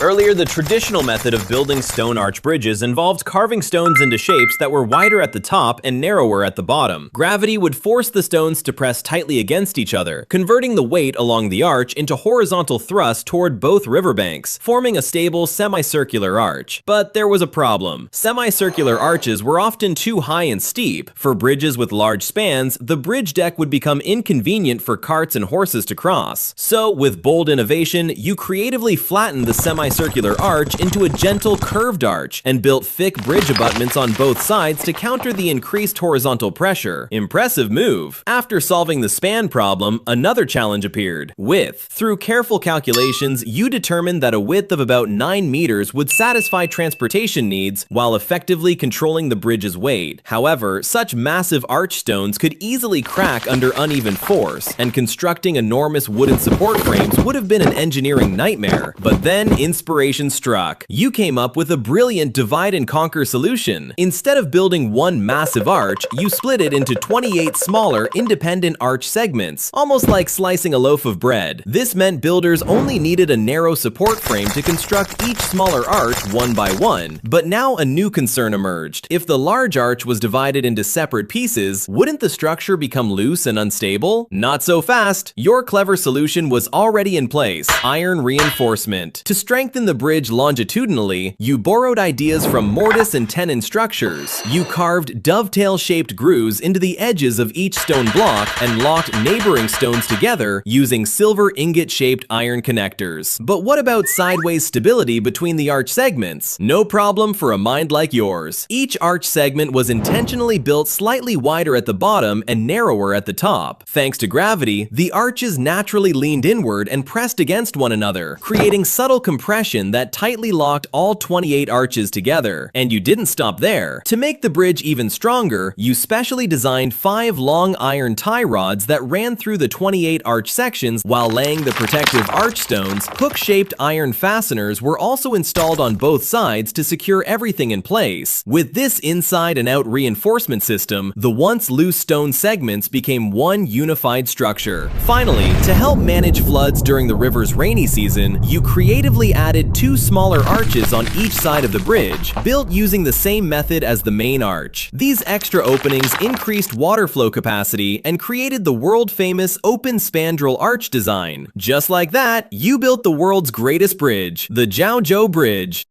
Earlier, the traditional method of building stone arch bridges involved carving stones into shapes that were wider at the top and narrower at the bottom. Gravity would force the stones to press tightly against each other, converting the weight along the arch into horizontal thrust toward both riverbanks, forming a stable semicircular arch. But there was a problem. Semicircular arches were often too high and steep. For bridges with large spans, the bridge deck would become inconvenient for carts and horses to cross. So, with bold innovation, you creatively flattened the semicircular arch into a gentle curved arch and built thick bridge abutments on both sides to counter the increased horizontal pressure. Impressive move. After solving the span problem, another challenge appeared: width. Through careful calculations, you determined that a width of about 9 meters would satisfy transportation needs while effectively controlling the bridge's weight. However, such massive arch stones could easily crack under uneven force, and constructing enormous wooden support frames would have been an engineering nightmare. But then inspiration struck. You came up with a brilliant divide-and-conquer solution. Instead of building one massive arch, you split it into 28 smaller, independent arch segments, almost like slicing a loaf of bread. This meant builders only needed a narrow support frame to construct each smaller arch one by one. But now a new concern emerged. If the large arch was divided into separate pieces, wouldn't the structure become loose and unstable? Not so fast. Your clever solution was already in place: iron reinforcement. To strengthen the bridge longitudinally, you borrowed ideas from mortise and tenon structures. You carved dovetail-shaped grooves into the edges of each stone block and locked neighboring stones together using silver ingot-shaped iron connectors. But what about sideways stability between the arch segments? No problem for a mind like yours. Each arch segment was intentionally built slightly wider at the bottom and narrower at the top. Thanks to gravity, the arches naturally leaned inward and pressed against one another, creating subtle compression that tightly locked all 28 arches together. And you didn't stop there. To make the bridge even stronger, you specially designed 5 long iron tie rods that ran through the 28 arch sections while laying the protective arch stones. Hook-shaped iron fasteners were also installed on both sides to secure everything in place. With this inside and out reinforcement system, the once loose stone segments became one unified structure. Finally, to help manage floods during the river's rainy season, you creatively added 2 smaller arches on each side of the bridge, built using the same method as the main arch. These extra openings increased water flow capacity and created the world-famous open spandrel arch design. Just like that, you built the world's greatest bridge, the Jiaozhou Bridge.